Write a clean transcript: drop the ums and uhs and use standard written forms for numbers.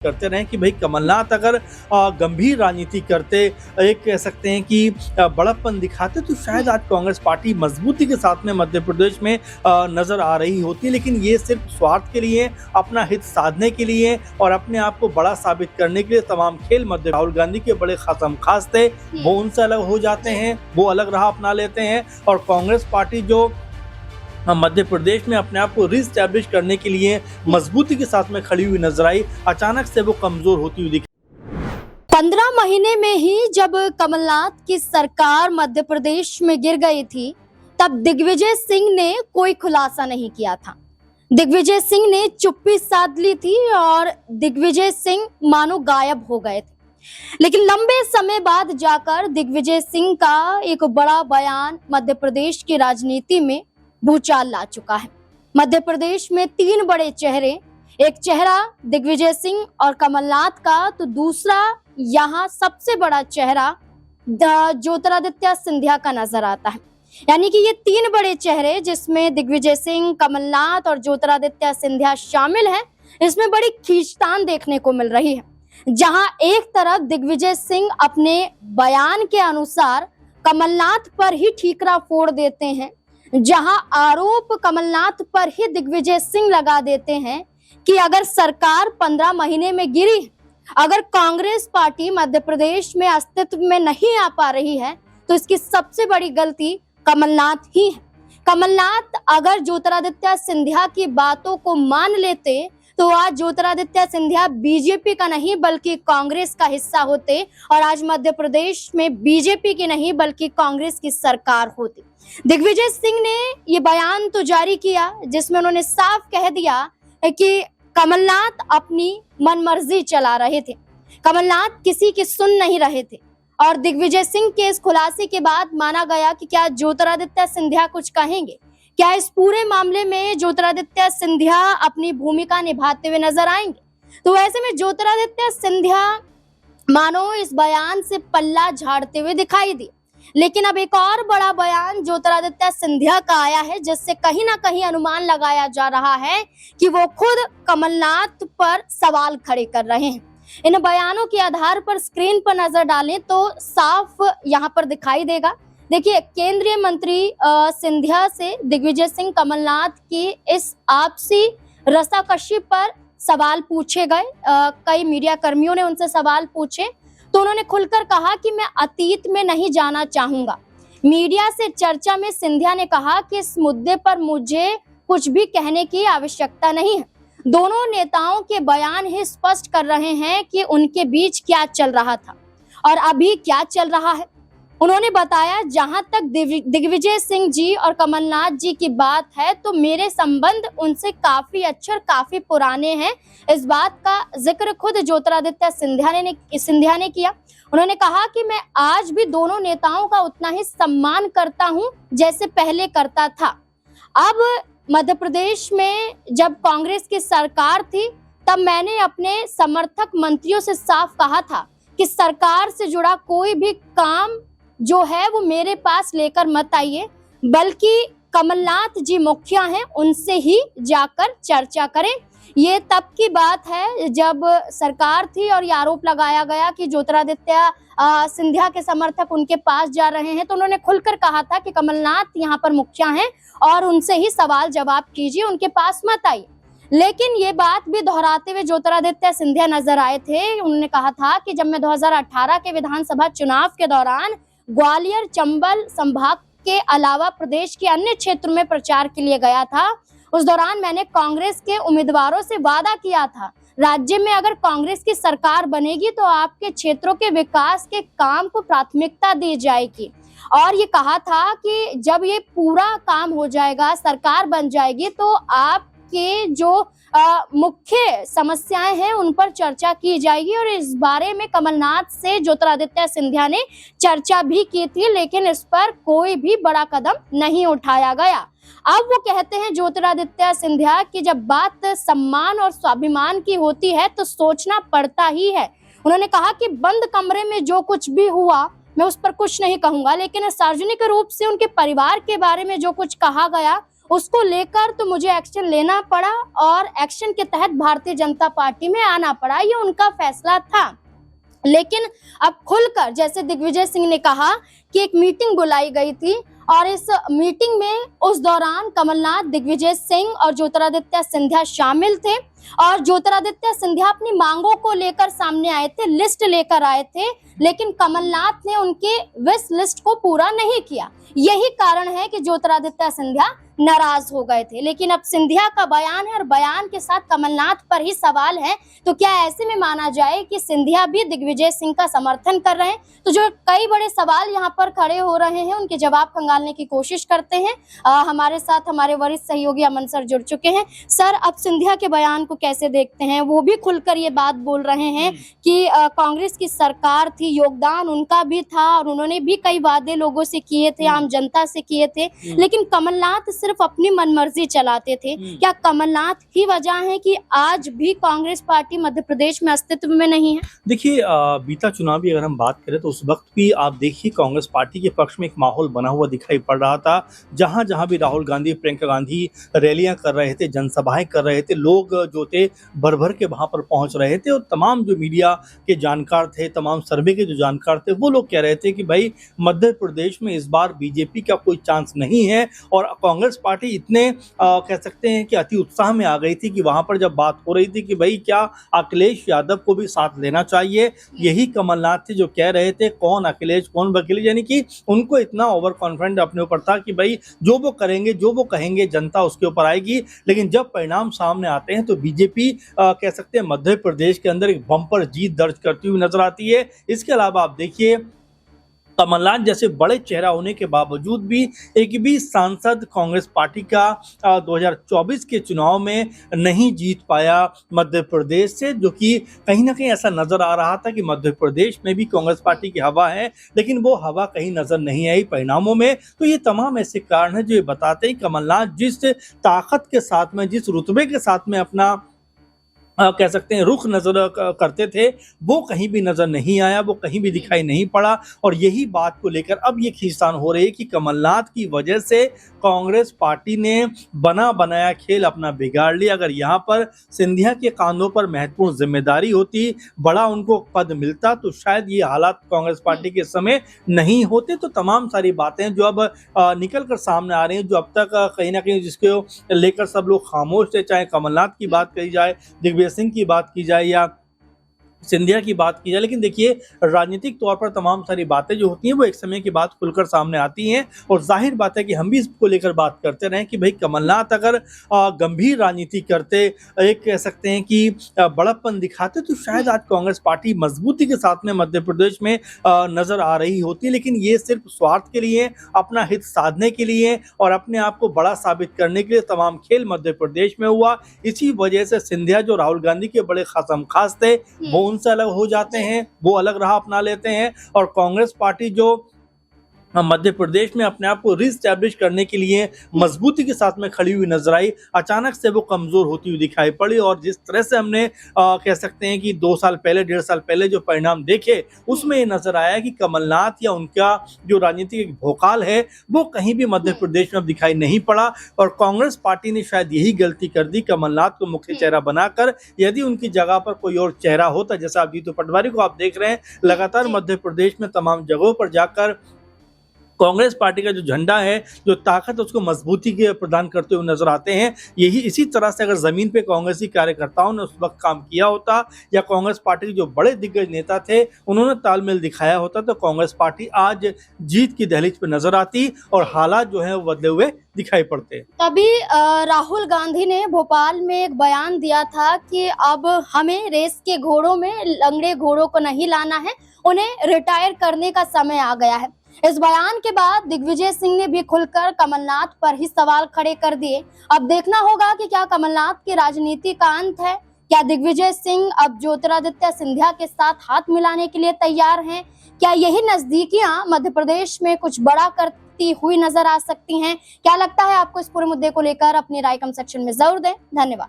करते रहे कि भाई कमलनाथ अगर गंभीर राजनीति करते, एक कह सकते हैं कि बड़प्पन दिखाते, तो शायद आज कांग्रेस पार्टी मजबूती के साथ में मध्य प्रदेश में नजर आ रही होती। लेकिन ये सिर्फ स्वार्थ के लिए, अपना हित साधने के लिए और अपने आप को बड़ा साबित करने के लिए तमाम खेल मध्य राहुल गांधी के बड़े खासम खास थे, वो उनसे अलग हो जाते हैं, वो अलग राह अपना लेते हैं और कांग्रेस पार्टी जो मध्य प्रदेश में अपने आप को रीस्टैब्लिश करने के लिए मजबूती के साथ में खड़ी हुई नजर आई, अचानक से वो कमजोर होती हुई दिखी। 15 महीने में ही जब कमलनाथ की सरकार मध्य प्रदेश में गिर गई थी, तब दिग्विजय सिंह ने कोई खुलासा नहीं किया था। दिग्विजय सिंह ने चुप्पी साध ली थी और दिग्विजय सिंह मानो गायब हो गए थे। लेकिन लंबे समय बाद जाकर दिग्विजय सिंह का एक बड़ा बयान मध्य प्रदेश की राजनीति में भूचाल ला चुका है। मध्य प्रदेश में 3 बड़े चेहरे, एक चेहरा दिग्विजय सिंह और कमलनाथ का, तो दूसरा यहाँ सबसे बड़ा चेहरा ज्योतिरादित्य सिंधिया का नजर आता है। यानी कि ये 3 बड़े चेहरे, जिसमें दिग्विजय सिंह, कमलनाथ और ज्योतिरादित्य सिंधिया शामिल हैं, इसमें बड़ी खींचतान देखने को मिल रही है। जहां एक तरफ दिग्विजय सिंह अपने बयान के अनुसार कमलनाथ पर ही ठीकरा फोड़ देते हैं, जहां आरोप कमलनाथ पर ही दिग्विजय सिंह लगा देते हैं कि अगर सरकार 15 महीने में गिरी, अगर कांग्रेस पार्टी मध्य प्रदेश में अस्तित्व में नहीं आ पा रही है, तो इसकी सबसे बड़ी गलती कमलनाथ ही है। कमलनाथ अगर ज्योतिरादित्य सिंधिया की बातों को मान लेते, तो आज ज्योतिरादित्य सिंधिया बीजेपी का नहीं बल्कि कांग्रेस का हिस्सा होते और आज मध्य प्रदेश में बीजेपी की नहीं बल्कि कांग्रेस की सरकार होती। दिग्विजय सिंह ने ये बयान तो जारी किया, जिसमें उन्होंने साफ कह दिया कि कमलनाथ अपनी मनमर्जी चला रहे थे, कमलनाथ किसी की सुन नहीं रहे थे। और दिग्विजय सिंह के इस खुलासे के बाद माना गया कि क्या ज्योतिरादित्य सिंधिया कुछ कहेंगे, क्या इस पूरे मामले में ज्योतिरादित्य सिंधिया अपनी भूमिका निभाते हुए नजर आएंगे। तो ऐसे में ज्योतिरादित्य सिंधिया मानो इस बयान से पल्ला झाड़ते हुए दिखाई दिए। लेकिन अब एक और बड़ा बयान ज्योतिरादित्य सिंधिया का आया है, जिससे कहीं ना कहीं अनुमान लगाया जा रहा है कि वो खुद कमलनाथ पर सवाल खड़े कर रहे हैं। इन बयानों के आधार पर स्क्रीन पर नजर डालें तो साफ यहाँ पर दिखाई देगा। देखिए, केंद्रीय मंत्री सिंधिया से दिग्विजय सिंह कमलनाथ की इस आपसी रसाकशी पर सवाल पूछे गए। कई मीडिया कर्मियों ने उनसे सवाल पूछे, तो उन्होंने खुलकर कहा कि मैं अतीत में नहीं जाना चाहूंगा। मीडिया से चर्चा में सिंधिया ने कहा कि इस मुद्दे पर मुझे कुछ भी कहने की आवश्यकता नहीं है। दोनों नेताओं के बयान ही स्पष्ट कर रहे हैं कि उनके बीच क्या चल रहा था और अभी क्या चल रहा है। उन्होंने बताया, जहां तक दिग्विजय सिंह जी और कमलनाथ जी की बात है, तो मेरे संबंध उनसे काफी अच्छे और काफी पुराने हैं। इस बात का जिक्र खुद ज्योतिरादित्य सिंधिया ने किया। उन्होंने कहा कि मैं आज भी दोनों नेताओं का उतना ही सम्मान करता हूं जैसे पहले करता था। अब मध्य प्रदेश में जब कांग्रेस की सरकार थी, तब मैंने अपने समर्थक मंत्रियों से साफ कहा था कि सरकार से जुड़ा कोई भी काम जो है वो मेरे पास लेकर मत आइए, बल्कि कमलनाथ जी मुखिया हैं, उनसे ही जाकर चर्चा करें। ये तब की बात है जब सरकार थी और ये आरोप लगाया गया कि ज्योतिरादित्य सिंधिया के समर्थक उनके पास जा रहे हैं, तो उन्होंने खुलकर कहा था कि कमलनाथ यहाँ पर मुखिया हैं और उनसे ही सवाल जवाब कीजिए, उनके पास मत आइए। लेकिन ये बात भी दोहराते हुए ज्योतिरादित्य सिंधिया नजर आए थे। उन्होंने कहा था कि जब मैं 2018 के विधानसभा चुनाव के दौरान ग्वालियर, चंबल संभाग के अलावा प्रदेश के अन्य क्षेत्रों में प्रचार के लिए गया था, उस दौरान मैंने कांग्रेस के उम्मीदवारों से वादा किया था, राज्य में अगर कांग्रेस की सरकार बनेगी तो आपके क्षेत्रों के विकास के काम को प्राथमिकता दी जाएगी। और ये कहा था कि जब ये पूरा काम हो जाएगा, सरकार बन जाएगी, तो आपके जो मुख्य समस्याएं हैं उन पर चर्चा की जाएगी। और इस बारे में कमलनाथ से ज्योतिरादित्य सिंधिया ने चर्चा भी की थी, लेकिन इस पर कोई भी बड़ा कदम नहीं उठाया गया। अब वो कहते हैं ज्योतिरादित्य सिंधिया कि जब बात सम्मान और स्वाभिमान की होती है तो सोचना पड़ता ही है। उन्होंने कहा कि बंद कमरे में जो कुछ भी हुआ मैं उस पर कुछ नहीं कहूंगा, लेकिन सार्वजनिक रूप से उनके परिवार के बारे में जो कुछ कहा गया उसको लेकर तो मुझे एक्शन लेना पड़ा और एक्शन के तहत भारतीय जनता पार्टी में आना पड़ा, ये उनका फैसला था। लेकिन अब खुलकर, जैसे दिग्विजय सिंह ने कहा कि एक मीटिंग बुलाई गई थी और इस मीटिंग में उस दौरान कमलनाथ, दिग्विजय सिंह और ज्योतिरादित्य सिंधिया शामिल थे और ज्योतिरादित्य सिंधिया अपनी मांगों को लेकर सामने आए थे, लिस्ट लेकर आए थे, लेकिन कमलनाथ ने उनके विश लिस्ट को पूरा नहीं किया। यही कारण है कि ज्योतिरादित्य सिंधिया नाराज हो गए थे। लेकिन अब सिंधिया का बयान है और बयान के साथ कमलनाथ पर ही सवाल है, तो क्या ऐसे में माना जाए कि सिंधिया भी दिग्विजय सिंह का समर्थन कर रहे हैं? तो जो कई बड़े सवाल यहाँ पर खड़े हो रहे हैं उनके जवाब खंगालने की कोशिश करते हैं। हमारे साथ हमारे वरिष्ठ सहयोगी अमन सर जुड़ चुके हैं। सर, अब सिंधिया के बयान को कैसे देखते हैं? वो भी खुलकर ये बात बोल रहे हैं कि कांग्रेस की सरकार थी, योगदान उनका भी था और उन्होंने भी कई वादे लोगों से किए थे, आम जनता से किए थे, लेकिन कमलनाथ सिर्फ अपनी मनमर्जी चलाते थे। क्या कमलनाथ ही वजह है कि आज भी कांग्रेस पार्टी मध्य प्रदेश में अस्तित्व में नहीं है? देखिए, बीता चुनाव की अगर हम बात करें तो उस वक्त भी आप देखिए कांग्रेस पार्टी के पक्ष में एक माहौल बना हुआ दिखाई पड़ रहा था। जहां जहां भी राहुल गांधी, प्रियंका गांधी रैलियां कर रहे थे, जनसभाएं कर रहे थे, लोग जो थे भर भर के वहां पर पहुंच रहे थे और तमाम जो मीडिया के जानकार थे, तमाम सर्वे के जो जानकार थे, वो लोग कह रहे थे कि भाई मध्य प्रदेश में इस बार बीजेपी का कोई चांस नहीं है। और कांग्रेस पार्टी इतने कह सकते हैं कि अति उत्साह में आ गई थी कि वहां पर जब बात हो रही थी कि भाई क्या अखिलेश यादव को भी साथ लेना चाहिए, यही कमलनाथ थे जो कह रहे थे कौन अखिलेश कौन वकील, यानी कि उनको इतना ओवर कॉन्फिडेंट अपने ऊपर था कि भाई जो वो करेंगे, जो वो कहेंगे, जनता उसके ऊपर आएगी। लेकिन जब परिणाम सामने आते हैं तो बीजेपी कह सकते हैं मध्य प्रदेश के अंदर एक बम्पर जीत दर्ज करती हुई नजर आती है। इसके अलावा आप देखिए कमलनाथ जैसे बड़े चेहरा होने के बावजूद भी एक भी सांसद कांग्रेस पार्टी का 2024 के चुनाव में नहीं जीत पाया मध्य प्रदेश से, जो कि कहीं ना कहीं ऐसा नजर आ रहा था कि मध्य प्रदेश में भी कांग्रेस पार्टी की हवा है, लेकिन वो हवा कहीं नजर नहीं आई परिणामों में। तो ये तमाम ऐसे कारण हैं जो ये बताते हैं कमलनाथ जिस ताकत के साथ में, जिस रुतबे के साथ में अपना कह सकते हैं रुख नजर करते थे, वो कहीं भी नजर नहीं आया, वो कहीं भी दिखाई नहीं पड़ा। और यही बात को लेकर अब ये खींचतान हो रही है कि कमलनाथ की वजह से कांग्रेस पार्टी ने बना बनाया खेल अपना बिगाड़ लिया। अगर यहाँ पर सिंधिया के कांधों पर महत्वपूर्ण जिम्मेदारी होती, बड़ा उनको पद मिलता, तो शायद ये हालात कांग्रेस पार्टी के समय नहीं होते। तो तमाम सारी बातें जो अब निकल कर सामने आ रही हैं, जो अब तक कहीं ना कहीं जिसको लेकर सब लोग खामोश थे, चाहे कमलनाथ की बात कही जाए, दिग्विजय सिंह की बात की जाए या सिंधिया की बात की जाए, लेकिन देखिए राजनीतिक तौर पर तमाम सारी बातें जो होती हैं वो एक समय के बाद खुलकर सामने आती हैं। और जाहिर बात है कि हम भी इसको लेकर बात करते रहें कि भाई कमलनाथ अगर गंभीर राजनीति करते, एक कह सकते हैं कि बड़प्पन दिखाते, तो शायद आज कांग्रेस पार्टी मजबूती के साथ में मध्य प्रदेश में नजर आ रही होती। लेकिन ये सिर्फ स्वार्थ के लिए, अपना हित साधने के लिए और अपने आप को बड़ा साबित करने के लिए तमाम खेल मध्य प्रदेश में हुआ। इसी वजह से सिंधिया जो राहुल गांधी के बड़े खासम खास थे, वो उनसे अलग हो जाते हैं, वो अलग राह अपना लेते हैं। और कांग्रेस पार्टी जो मध्य प्रदेश में अपने आप को रीस्टैब्लिश करने के लिए मजबूती के साथ में खड़ी हुई नजर आई, अचानक से वो कमजोर होती हुई दिखाई पड़ी। और जिस तरह से हमने कह सकते हैं कि 2 साल पहले, 1.5 साल पहले जो परिणाम देखे, उसमें ये नजर आया कि कमलनाथ या उनका जो राजनीतिक भोकाल है वो कहीं भी मध्य प्रदेश में अब दिखाई नहीं पड़ा। और कांग्रेस पार्टी ने शायद यही गलती कर दी, कमलनाथ को मुख्य चेहरा बनाकर। यदि उनकी जगह पर कोई और चेहरा होता, जैसा आप जीतू पटवारी को आप देख रहे हैं लगातार मध्य प्रदेश में तमाम जगहों पर जाकर कांग्रेस पार्टी का जो झंडा है, जो ताकत है, उसको मजबूती के प्रदान करते हुए नजर आते हैं। यही इसी तरह से अगर जमीन पे कांग्रेसी कार्यकर्ताओं ने उस वक्त काम किया होता या कांग्रेस पार्टी के जो बड़े दिग्गज नेता थे उन्होंने तालमेल दिखाया होता, तो कांग्रेस पार्टी आज जीत की दहलीज पे नजर आती और हालात जो है वो बदले हुए दिखाई पड़ते। तभी राहुल गांधी ने भोपाल में एक बयान दिया था कि अब हमें रेस के घोड़ों में लंगड़े घोड़ों को नहीं लाना है, उन्हें रिटायर करने का समय आ गया है। इस बयान के बाद दिग्विजय सिंह ने भी खुलकर कमलनाथ पर ही सवाल खड़े कर दिए। अब देखना होगा कि क्या कमलनाथ की राजनीति का अंत है, क्या दिग्विजय सिंह अब ज्योतिरादित्य सिंधिया के साथ हाथ मिलाने के लिए तैयार हैं, क्या यही नजदीकियां मध्य प्रदेश में कुछ बड़ा करती हुई नजर आ सकती हैं? क्या लगता है आपको इस पूरे मुद्दे को लेकर? अपनी राय कमेंट सेक्शन में जरूर दें। धन्यवाद।